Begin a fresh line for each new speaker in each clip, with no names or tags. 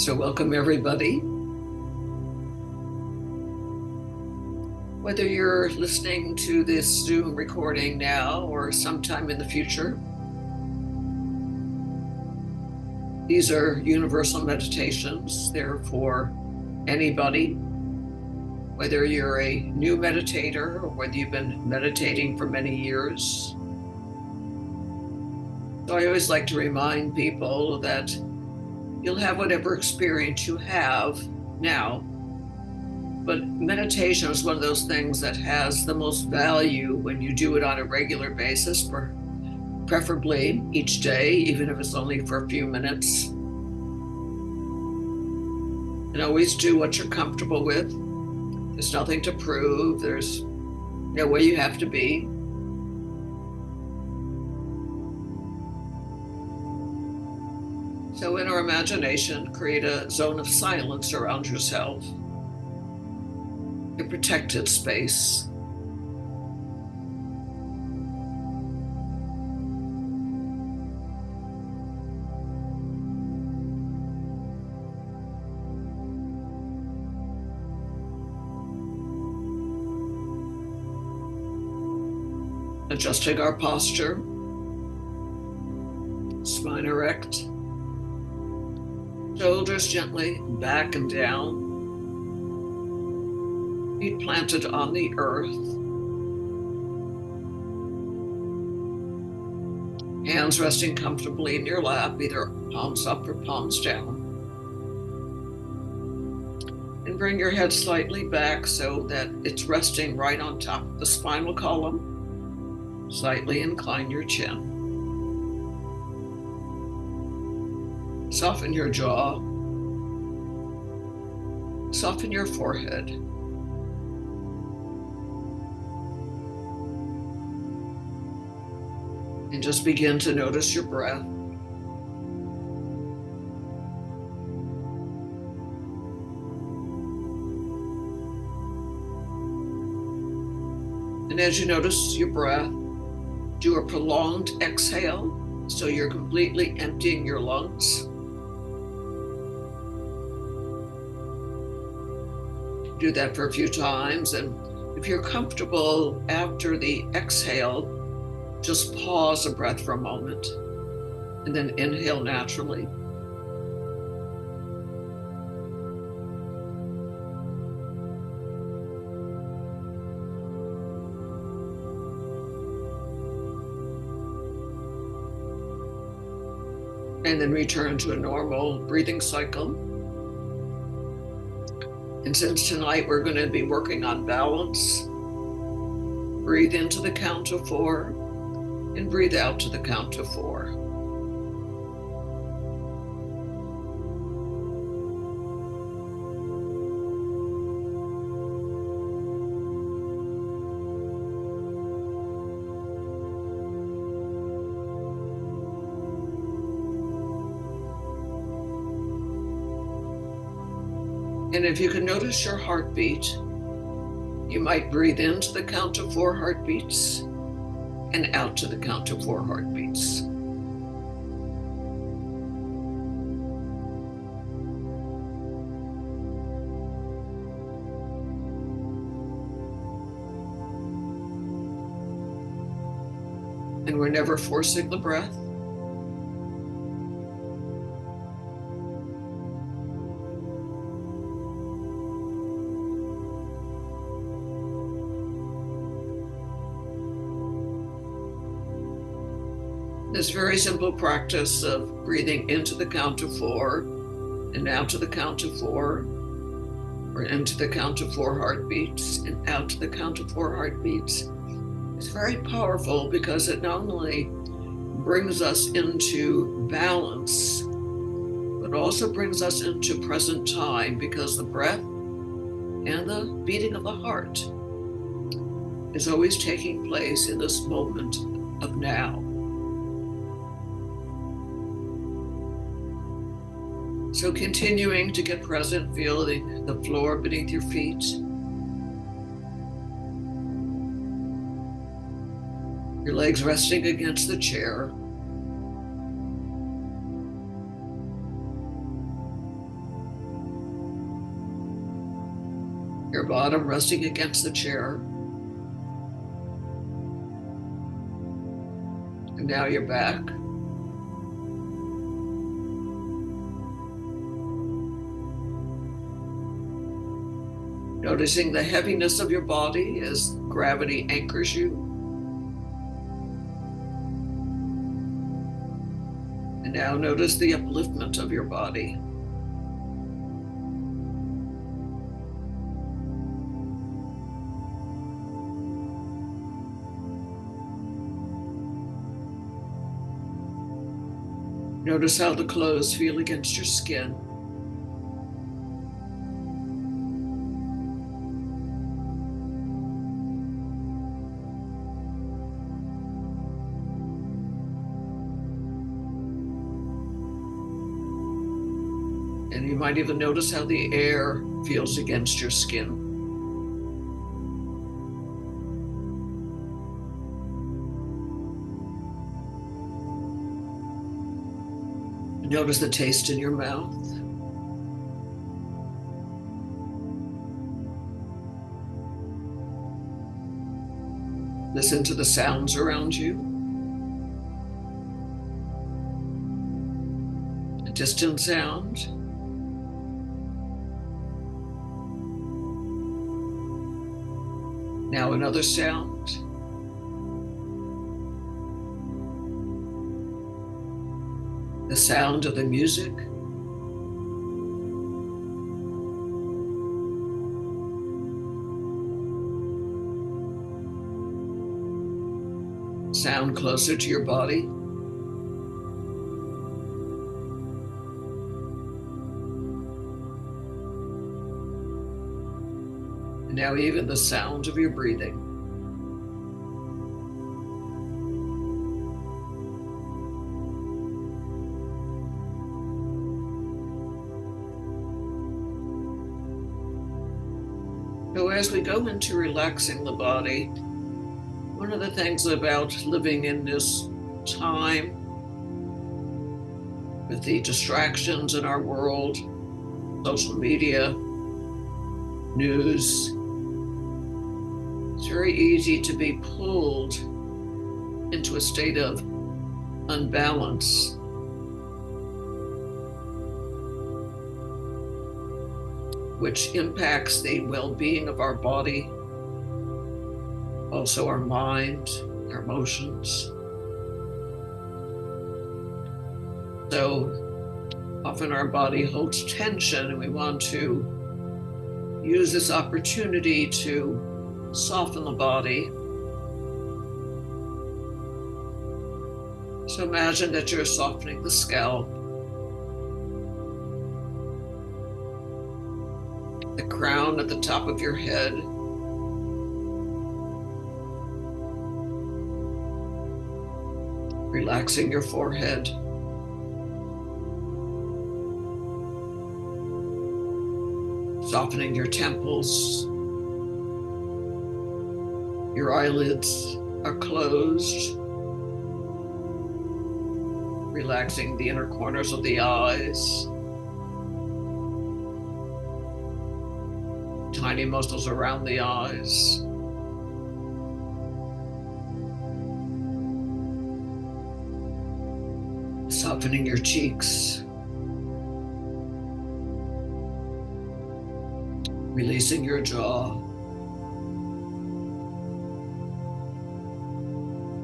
So welcome everybody. Whether you're listening to this Zoom recording now or sometime in the future, these are universal meditations. They're for anybody, whether you're a new meditator or whether you've been meditating for many years. So I always like to remind people that you'll have whatever experience you have now, but meditation is one of those things that has the most value when you do it on a regular basis, preferably each day, even if it's only for a few minutes. And always do what you're comfortable with. There's nothing to prove. There's no way you have to be. So in our imagination, create a zone of silence around yourself, a protected space. Adjusting our posture, spine erect, shoulders gently back and down, feet planted on the earth, hands resting comfortably in your lap, either palms up or palms down. And bring your head slightly back so that it's resting right on top of the spinal column. Slightly incline your chin. Soften your jaw. Soften your forehead. And just begin to notice your breath. And as you notice your breath, do a prolonged exhale, so you're completely emptying your lungs. Do that for a few times, and if you're comfortable after the exhale, just pause the breath for a moment, and then inhale naturally. And then return to a normal breathing cycle. And since tonight we're going to be working on balance, breathe into the count of 4 and breathe out to the count of 4. And if you can notice your heartbeat, you might breathe into the count of 4 heartbeats and out to the count of 4 heartbeats. And we're never forcing the breath. This very simple practice of breathing into the count of 4 and out to the count of 4, or into the count of 4 heartbeats and out to the count of 4 heartbeats is very powerful, because it not only brings us into balance, but also brings us into present time, because the breath and the beating of the heart is always taking place in this moment of now. So continuing to get present, feeling the floor beneath your feet. Your legs resting against the chair. bottom resting against the chair. And now your back. Noticing the heaviness of your body as gravity anchors you. And now notice the upliftment of your body. Notice how the clothes feel against your skin. And you might even notice how the air feels against your skin. Notice the taste in your mouth. Listen to the sounds around you. A distant sound. Now another sound. The sound of the music. Sound closer to your body. And now even the sound of your breathing. So as we go into relaxing the body, one of the things about living in this time with the distractions in our world, social media, news, it's very easy to be pulled into a state of unbalance. Which impacts the well-being of our body, also our mind, our emotions. So often our body holds tension, and we want to use this opportunity to soften the body. So imagine that you're softening the scalp, the crown at the top of your head, relaxing your forehead, softening your temples. Your eyelids are closed, relaxing the inner corners of the eyes. Tiny muscles around the eyes. Softening your cheeks. Releasing your jaw.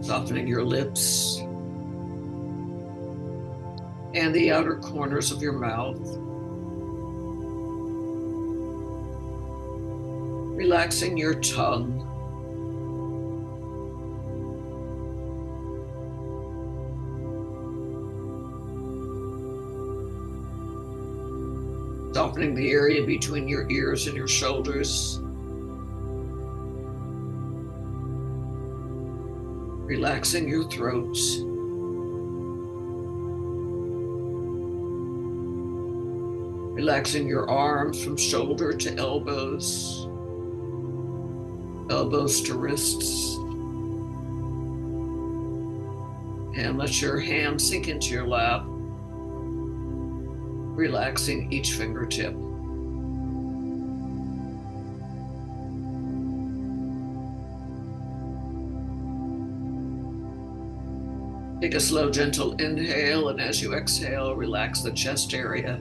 Softening your lips. And the outer corners of your mouth. Relaxing your tongue. Softening the area between your ears and your shoulders. Relaxing your throat. Relaxing your arms from shoulder to elbows. Elbows to wrists. And let your hands sink into your lap, relaxing each fingertip. Take a slow, gentle inhale, and as you exhale, relax the chest area.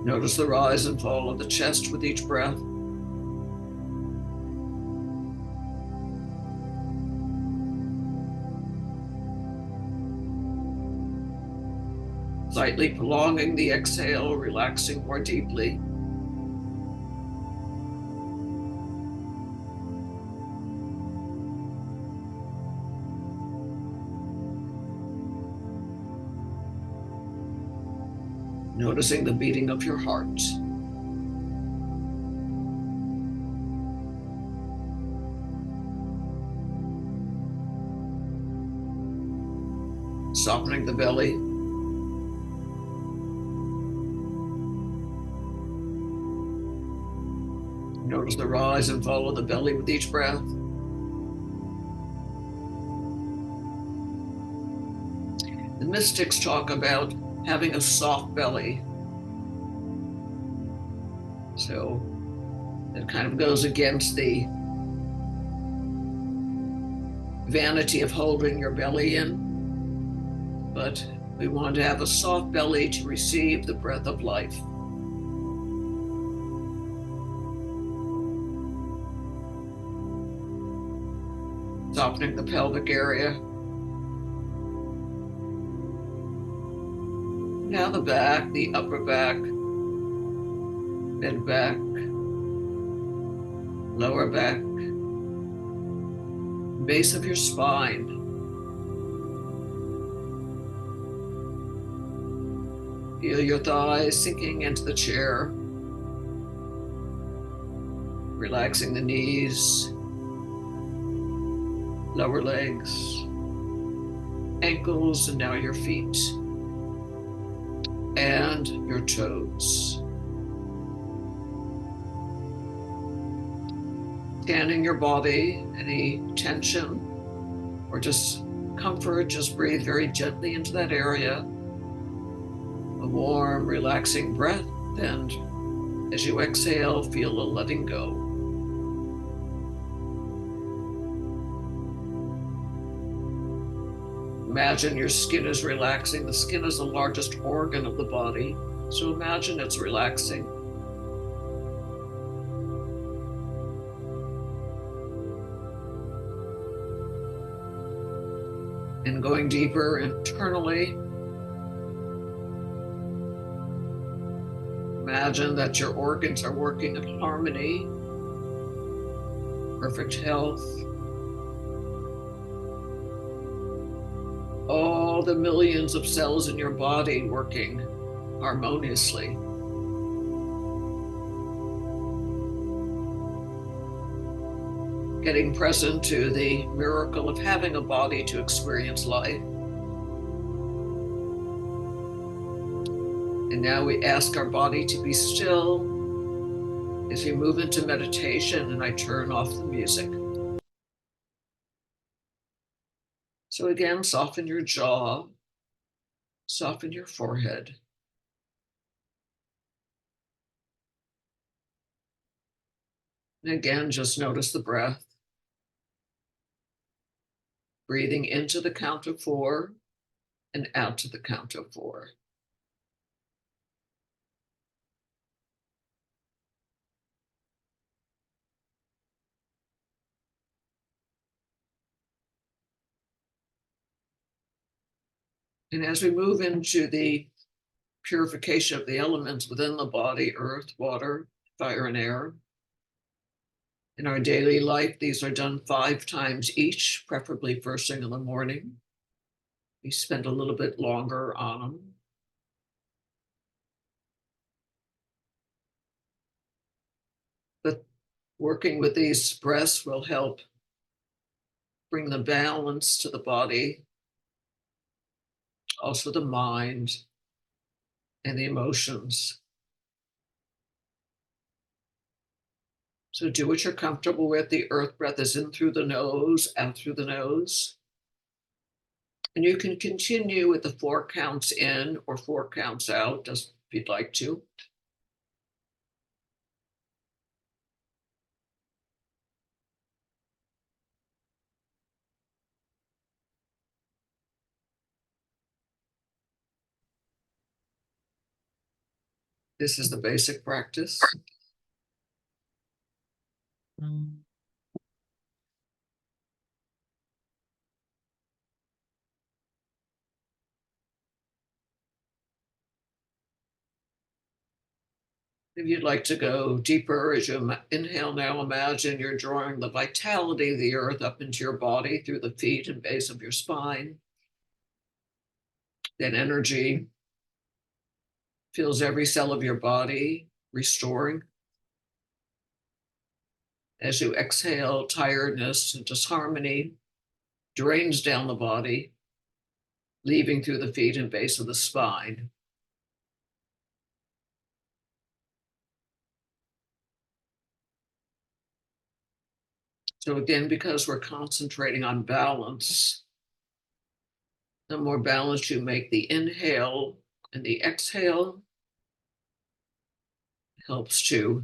Notice the rise and fall of the chest with each breath. Slightly prolonging the exhale, relaxing more deeply. Noticing the beating of your heart. Softening the belly. Notice the rise and fall of the belly with each breath. The mystics talk about having a soft belly. So it kind of goes against the vanity of holding your belly in, but we want to have a soft belly to receive the breath of life. Softening the pelvic area. Now the back, the upper back, mid back, lower back, base of your spine. Feel your thighs sinking into the chair, relaxing the knees, lower legs, ankles, and now your feet and your toes. Scanning your body, any tension or discomfort, just breathe very gently into that area. A warm, relaxing breath, and as you exhale, feel a letting go. Imagine your skin is relaxing. The skin is the largest organ of the body, so imagine it's relaxing. And going deeper internally, imagine that your organs are working in harmony, perfect health. All the millions of cells in your body working harmoniously. Getting present to the miracle of having a body to experience life. And now we ask our body to be still as we move into meditation, and I turn off the music. So again, soften your jaw, soften your forehead. And again, just notice the breath. Breathing into the count of 4 and out to the count of 4. And as we move into the purification of the elements within the body, earth, water, fire, and air, in our daily life, these are done 5 times each, preferably first thing in the morning. We spend a little bit longer on them. But working with these breaths will help bring the balance to the body, also the mind and the emotions. So do what you're comfortable with. The earth breath is in through the nose, out through the nose. And you can continue with the 4 counts in or 4 counts out, just if you'd like to. This is the basic practice. If you'd like to go deeper, as you inhale now, imagine you're drawing the vitality of the earth up into your body through the feet and base of your spine. That energy fills every cell of your body, restoring. As you exhale, tiredness and disharmony drains down the body, leaving through the feet and base of the spine. So again, because we're concentrating on balance, the more balanced you make the inhale and the exhale, helps to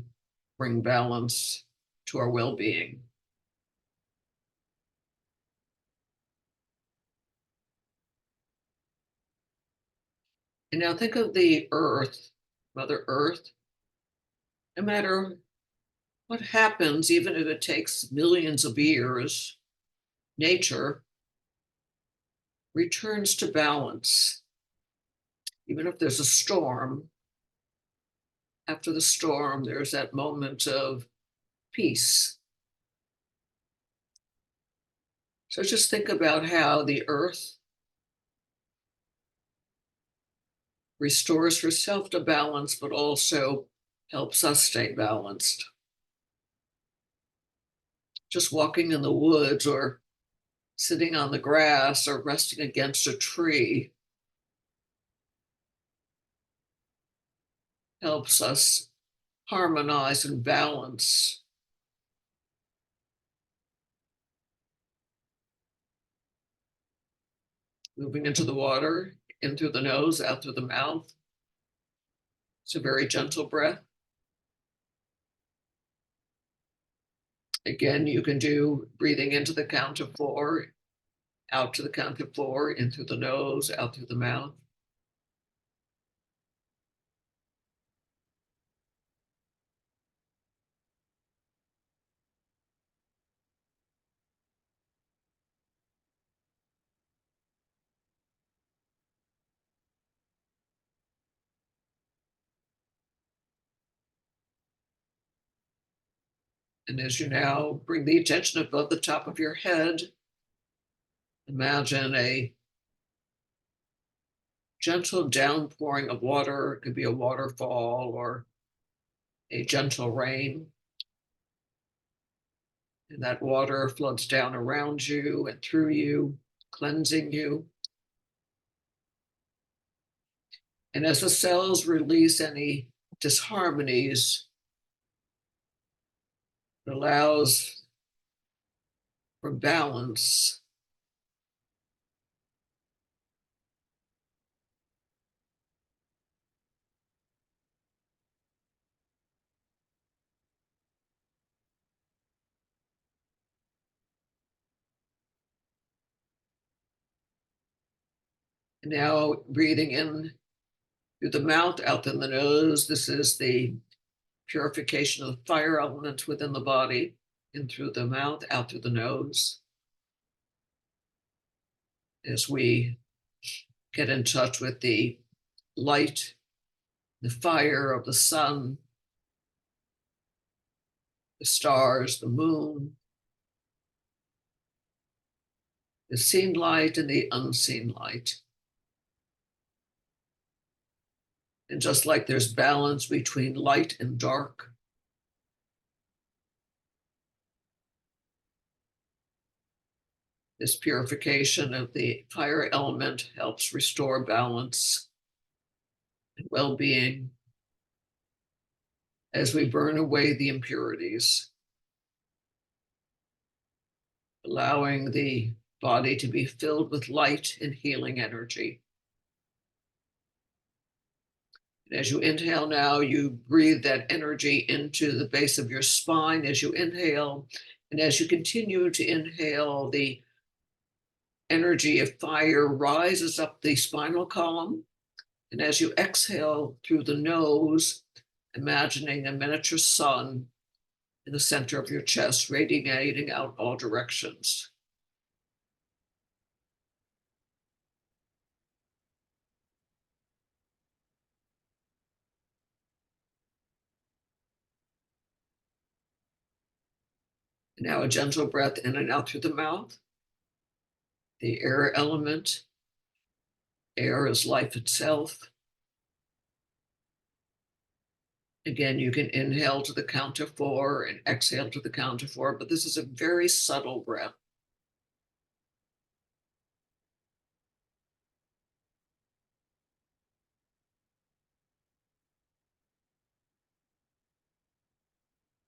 bring balance to our well-being. And now think of the earth, Mother Earth. No matter what happens, even if it takes millions of years, nature returns to balance. Even if there's a storm, after the storm, there's that moment of peace. So just think about how the earth restores herself to balance, but also helps us stay balanced. Just walking in the woods or sitting on the grass or resting against a tree helps us harmonize and balance. Moving into the water, in through the nose, out through the mouth. It's a very gentle breath. Again, you can do breathing into the count of 4, out to the count of 4, in through the nose, out through the mouth. And as you now bring the attention above the top of your head, imagine a gentle downpouring of water. It could be a waterfall or a gentle rain. And that water floods down around you and through you, cleansing you. And as the cells release any disharmonies, it allows for balance. And now breathing in through the mouth, out through the nose. This is the purification of the fire element within the body. In through the mouth, out through the nose. As we get in touch with the light, the fire of the sun, the stars, the moon, the seen light and the unseen light. And just like there's balance between light and dark, this purification of the fire element helps restore balance and well-being as we burn away the impurities, allowing the body to be filled with light and healing energy. And as you inhale now, you breathe that energy into the base of your spine as you inhale. And as you continue to inhale, the energy of fire rises up the spinal column. And as you exhale through the nose, imagining a miniature sun in the center of your chest, radiating out all directions. And now a gentle breath in and out through the mouth. The air element. Air is life itself. Again, you can inhale to the count of 4 and exhale to the count of 4, but this is a very subtle breath.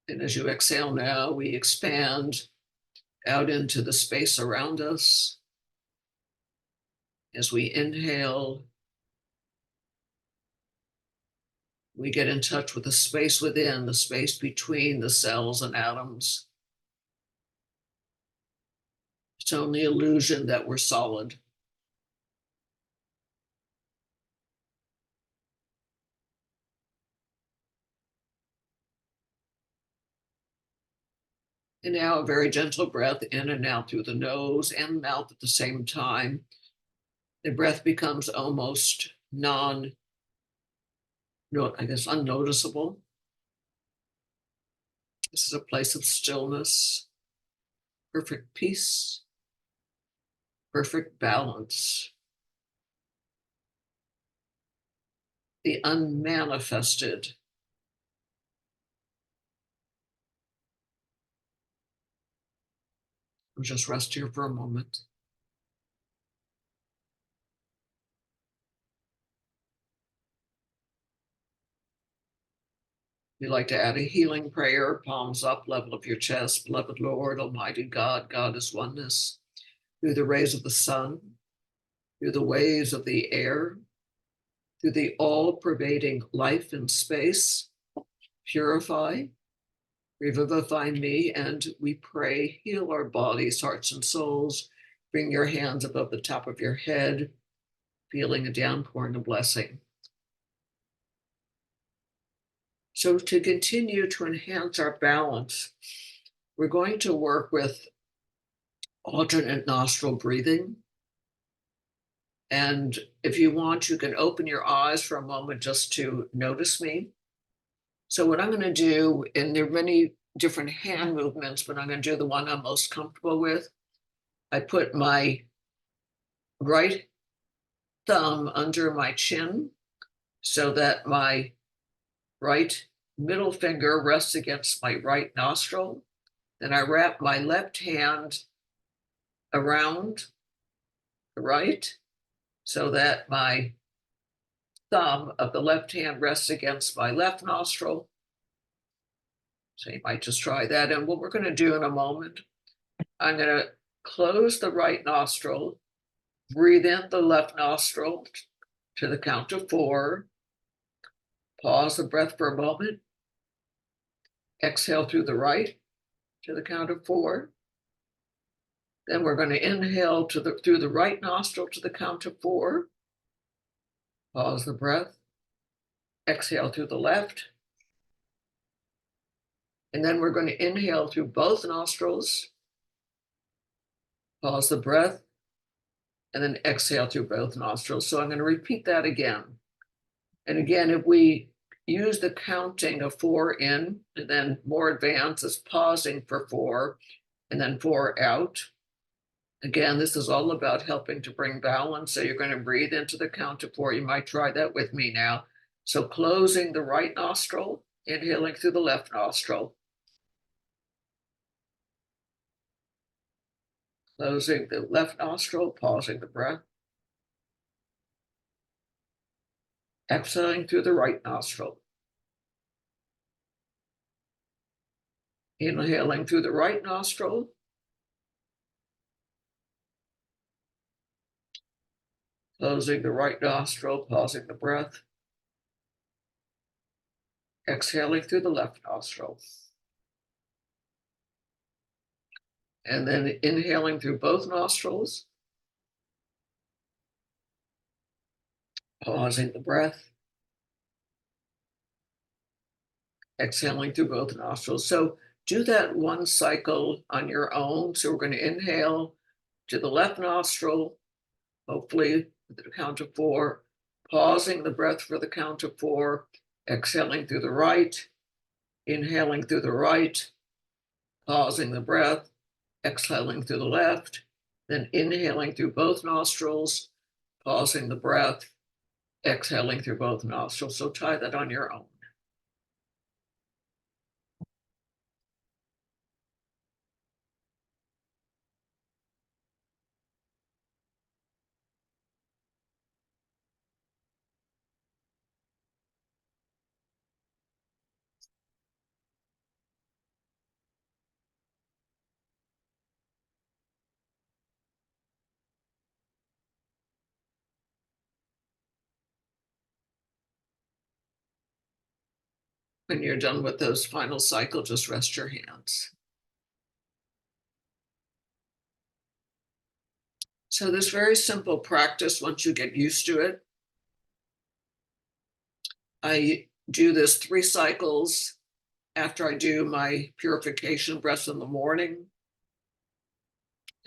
And as you exhale now, we expand out into the space around us. As we inhale, we get in touch with the space within, the space between the cells and atoms. It's only illusion that we're solid. And now a very gentle breath in and out through the nose and mouth at the same time. The breath becomes almost unnoticeable. This is a place of stillness, perfect peace, perfect balance. The unmanifested. We'll just rest here for a moment. You'd like to add a healing prayer, palms up, level of your chest. Beloved Lord, Almighty God, God is oneness. Through the rays of the sun, through the waves of the air, through the all-pervading life in space, purify, revivify me, and we pray, heal our bodies, hearts, and souls. Bring your hands above the top of your head, feeling a downpouring of blessing. So to continue to enhance our balance, we're going to work with alternate nostril breathing. And if you want, you can open your eyes for a moment just to notice me. So what I'm going to do, and there are many different hand movements, but I'm going to do the one I'm most comfortable with. I put my right thumb under my chin so that my right middle finger rests against my right nostril. Then I wrap my left hand around the right so that my thumb of the left hand rests against my left nostril. So you might just try that. And what we're going to do in a moment, I'm going to close the right nostril, breathe in the left nostril to the count of 4, pause the breath for a moment, exhale through the right to the count of 4. Then we're going to inhale through the right nostril to the count of 4, pause the breath, exhale through the left. And then we're going to inhale through both nostrils, pause the breath, and then exhale through both nostrils. So I'm going to repeat that again. And again, if we use the counting of 4 in, and then more advanced is pausing for 4, and then 4 out. Again, this is all about helping to bring balance. So you're going to breathe into the count of 4. You might try that with me now. So closing the right nostril, inhaling through the left nostril. Closing the left nostril, pausing the breath. Exhaling through the right nostril. Inhaling through the right nostril. Closing the right nostril, pausing the breath. Exhaling through the left nostril. And then inhaling through both nostrils. Pausing the breath. Exhaling through both nostrils. So do that one cycle on your own. So we're going to inhale to the left nostril, hopefully at the count of 4, pausing the breath for the count of 4, exhaling through the right, inhaling through the right, pausing the breath, exhaling through the left, then inhaling through both nostrils, pausing the breath, exhaling through both nostrils. So try that on your own. When you're done with those final cycle, just rest your hands. So this very simple practice, once you get used to it, I do this 3 cycles after I do my purification breaths in the morning.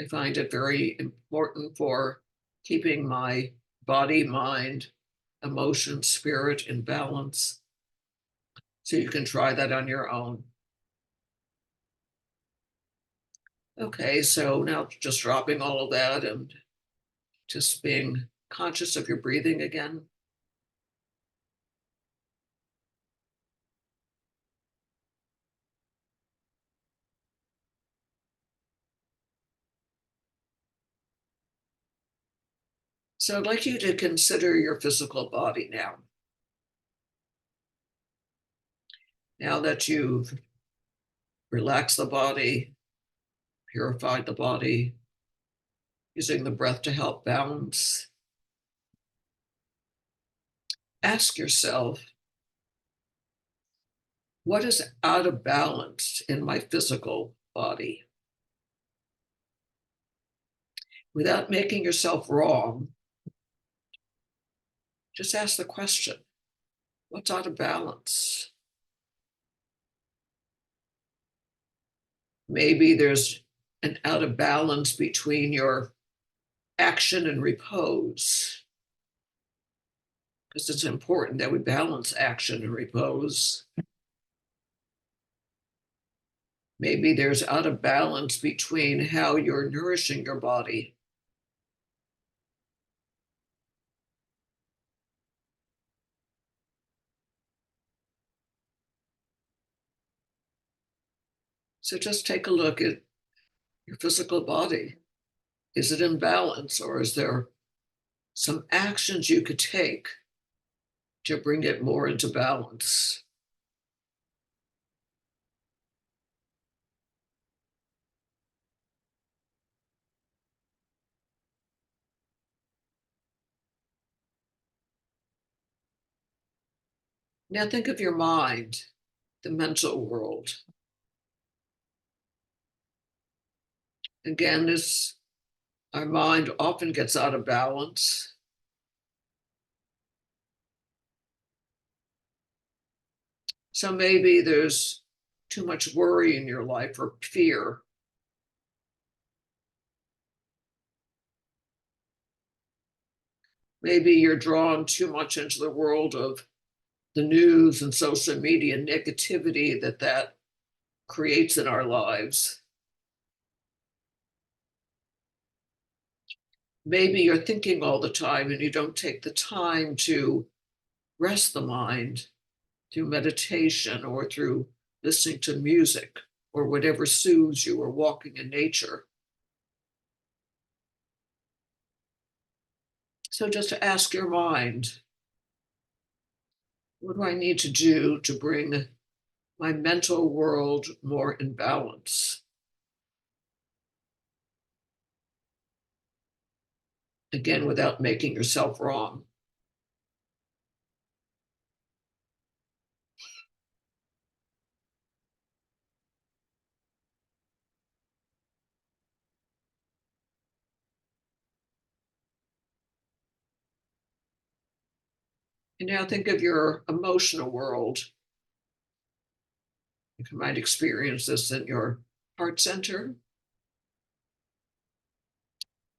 I find it very important for keeping my body, mind, emotion, spirit in balance. So you can try that on your own. Okay, so now just dropping all of that and just being conscious of your breathing again. So I'd like you to consider your physical body now. Now that you've relaxed the body, purified the body, using the breath to help balance, ask yourself, what is out of balance in my physical body? Without making yourself wrong, just ask the question, what's out of balance? Maybe there's an out of balance between your action and repose, because it's important that we balance action and repose. Maybe there's out of balance between how you're nourishing your body. So just take a look at your physical body. Is it in balance, or is there some actions you could take to bring it more into balance? Now think of your mind, the mental world. Again, our mind often gets out of balance. So maybe there's too much worry in your life or fear. Maybe you're drawn too much into the world of the news and social media negativity that creates in our lives. Maybe you're thinking all the time and you don't take the time to rest the mind through meditation or through listening to music or whatever soothes you, or walking in nature. So just to ask your mind, what do I need to do to bring my mental world more in balance? again, without making yourself wrong. And now think of your emotional world. You might experience this in your heart center.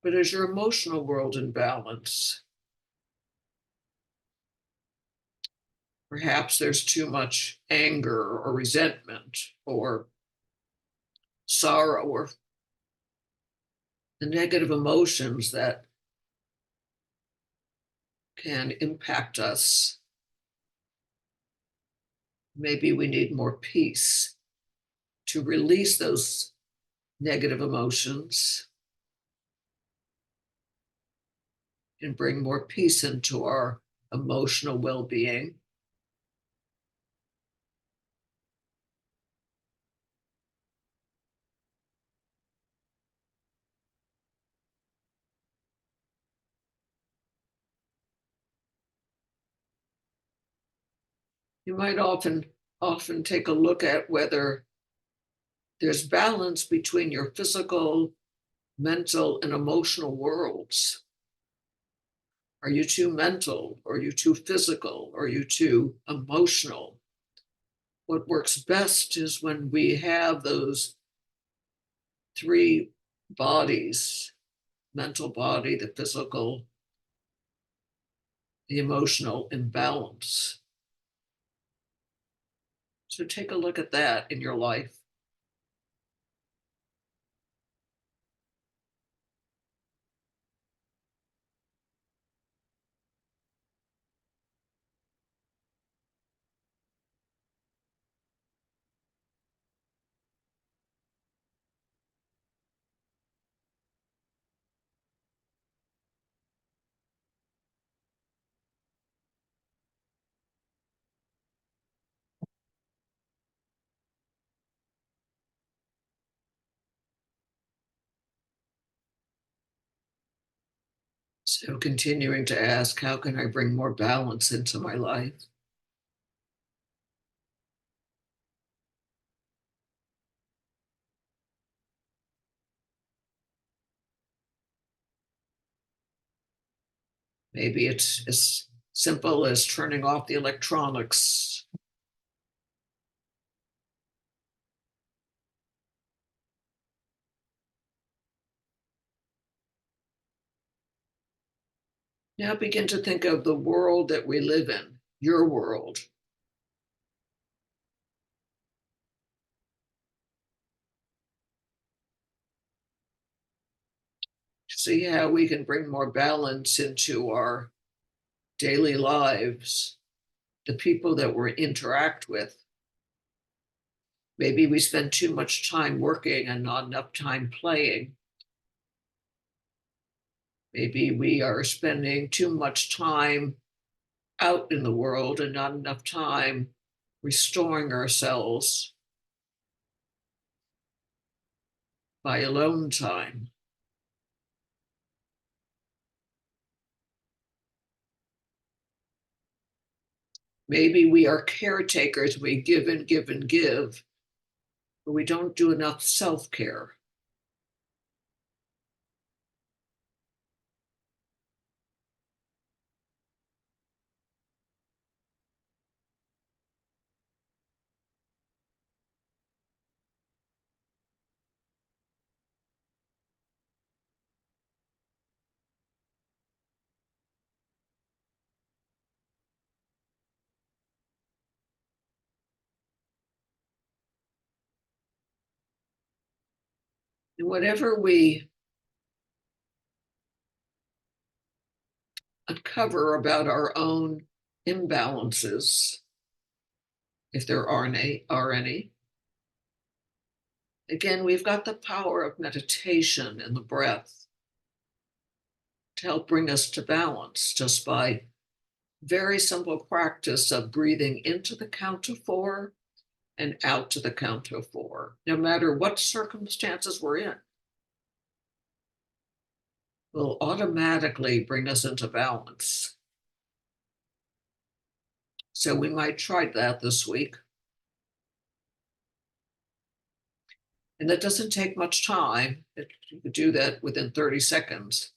But is your emotional world in balance? Perhaps there's too much anger or resentment or sorrow or the negative emotions that can impact us. Maybe we need more peace to release those negative emotions and bring more peace into our emotional well-being. You might often take a look at whether there's balance between your physical, mental, and emotional worlds. Are you too mental? Are you too physical? Are you too emotional? What works best is when we have those three bodies: mental body, the physical, the emotional, in balance. So take a look at that in your life. So continuing to ask, how can I bring more balance into my life? Maybe it's as simple as turning off the electronics. Now begin to think of the world that we live in, your world. See how we can bring more balance into our daily lives, the people that we interact with. Maybe we spend too much time working and not enough time playing. Maybe we are spending too much time out in the world and not enough time restoring ourselves by alone time. Maybe we are caretakers, we give and give and give, but we don't do enough self-care. And whatever we uncover about our own imbalances, if there are any, again, we've got the power of meditation and the breath to help bring us to balance just by very simple practice of breathing into the count of four and out to the count of four, no matter what circumstances we're in. will automatically bring us into balance. So we might try that this week. And that doesn't take much time. You could do that within 30 seconds.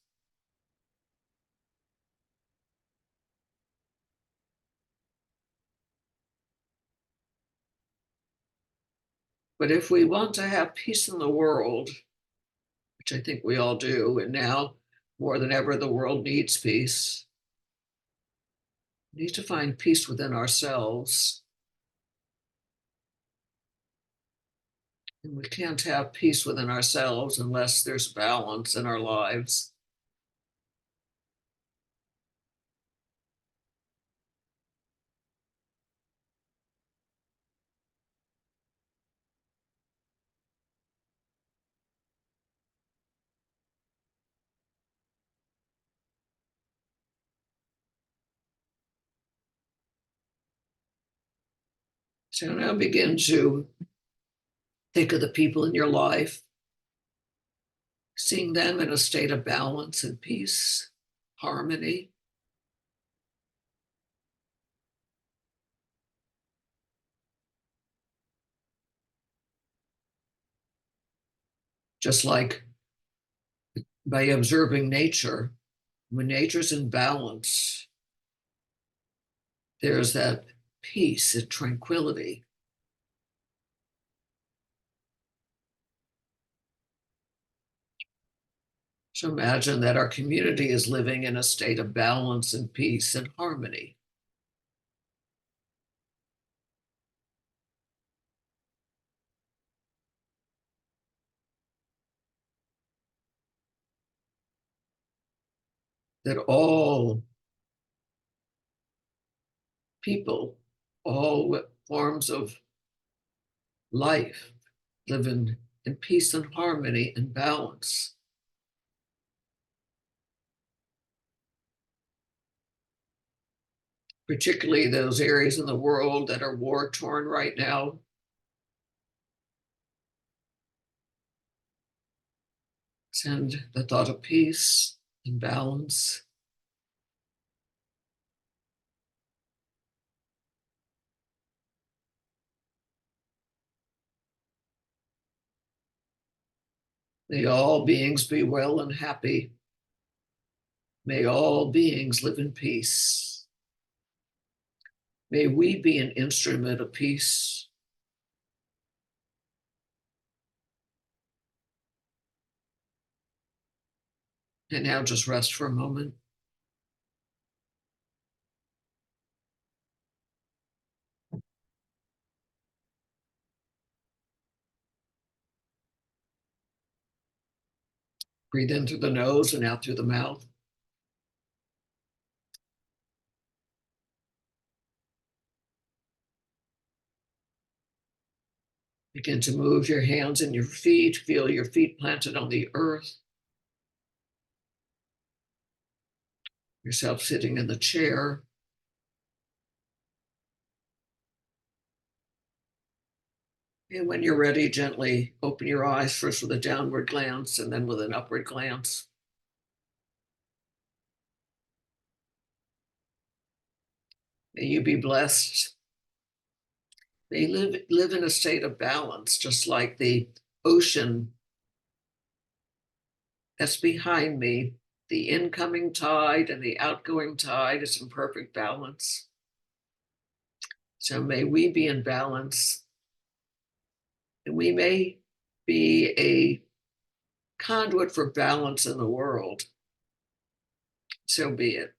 But if we want to have peace in the world, which I think we all do, and now more than ever, the world needs peace, we need to find peace within ourselves. And we can't have peace within ourselves unless there's balance in our lives. So now begin to think of the people in your life, seeing them in a state of balance and peace, harmony. Just like by observing nature, when nature's in balance, there's that peace and tranquility. So imagine that our community is living in a state of balance and peace and harmony. That all people, all forms of life live in peace and harmony and balance. Particularly those areas in the world that are war torn right now. Send the thought of peace and balance. May all beings be well and happy. May all beings live in peace. May we be an instrument of peace. And now just rest for a moment. Breathe in through the nose and out through the mouth. Begin to move your hands and your feet. Feel your feet planted on the earth. Yourself sitting in the chair. And when you're ready, gently open your eyes, first with a downward glance and then with an upward glance. May you be blessed. May you live in a state of balance, just like the ocean that's behind me. The incoming tide and the outgoing tide is in perfect balance. So may we be in balance. And we may be a conduit for balance in the world. So be it.